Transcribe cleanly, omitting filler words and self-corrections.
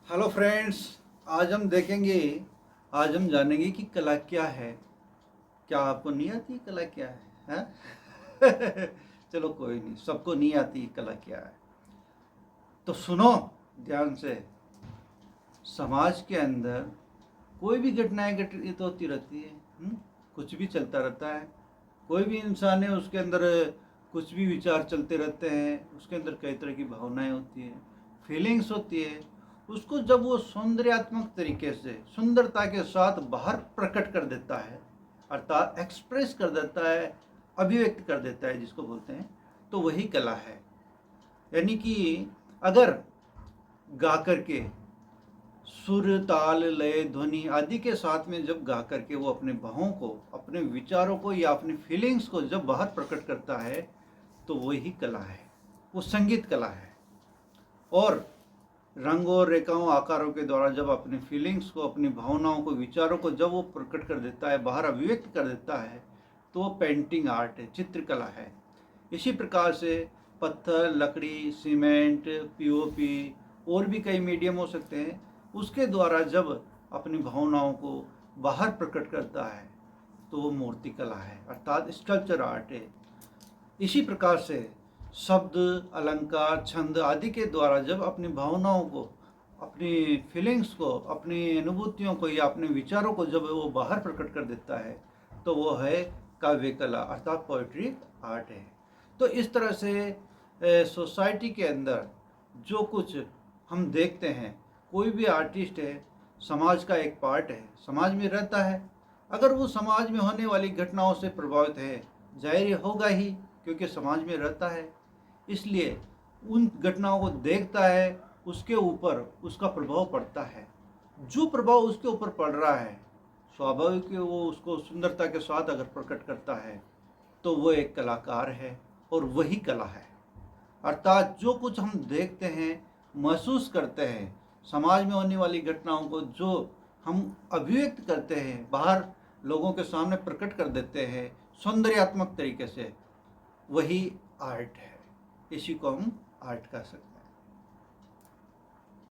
Hello friends. आज हम देखेंगे, आज हम जानेंगे कि कला क्या है। क्या आपको नहीं आती कला क्या है, हैं? चलो कोई नहीं, सबको नहीं आती कला क्या है। तो सुनो ध्यान से। समाज के अंदर कोई भी घटनाएं घटित होती रहती है। कुछ भी चलता रहता है। कोई भी इंसान है, उसके अंदर कुछ भी विचार चलते रहते हैं। उसके अंदर कई तरह की भावनाएं होती हैं, फीलिंग्स होती है। उसको जब वो सौंदर्यात्मक तरीके से सुंदरता के साथ बाहर प्रकट कर देता है, अर्थात एक्सप्रेस कर देता है, अभिव्यक्त कर देता है जिसको बोलते हैं, तो वही कला है। यानी कि अगर गा करके सुर ताल लय ध्वनि आदि के साथ में जब गा करके वो अपने भावों को, अपने विचारों को या अपनी फीलिंग्स को जब बाहर प्रकट करता है, तो वही कला है, वो संगीत कला है। और रंगों रेखाओं आकारों के द्वारा जब अपनी फीलिंग्स को, अपनी भावनाओं को, विचारों को जब वो प्रकट कर देता है, बाहर अभिव्यक्त कर देता है, तो वो पेंटिंग आर्ट है, चित्रकला है। इसी प्रकार से पत्थर, लकड़ी, सीमेंट, पीओपी और भी कई मीडियम हो सकते हैं, उसके द्वारा जब अपनी भावनाओं को बाहर प्रकट करता है, तो वो मूर्ति कला है, अर्थात स्कल्पचर आर्ट है। इसी प्रकार से शब्द, अलंकार, छंद आदि के द्वारा जब अपनी भावनाओं को, अपनी फीलिंग्स को, अपनी अनुभूतियों को या अपने विचारों को जब वो बाहर प्रकट कर देता है, तो वो है काव्य कला, अर्थात पोएट्री आर्ट है। तो इस तरह से सोसाइटी के अंदर जो कुछ हम देखते हैं, कोई भी आर्टिस्ट है, समाज का एक पार्ट है, समाज में रहता है। अगर वो समाज में होने वाली घटनाओं से प्रभावित है, जाहिर होगा ही, क्योंकि समाज में रहता है, इसलिए उन घटनाओं को देखता है, उसके ऊपर उसका प्रभाव पड़ता है। जो प्रभाव उसके ऊपर पड़ रहा है, स्वाभाविक है वो उसको सुंदरता के साथ अगर प्रकट करता है, तो वो एक कलाकार है और वही कला है। अर्थात जो कुछ हम देखते हैं, महसूस करते हैं, समाज में होने वाली घटनाओं को जो हम अभिव्यक्त करते हैं, बाहर लोगों के सामने प्रकट कर देते हैं सौंदर्यात्मक तरीके से, वही आर्ट है। इसी को हम आर्ट कह सकते हैं।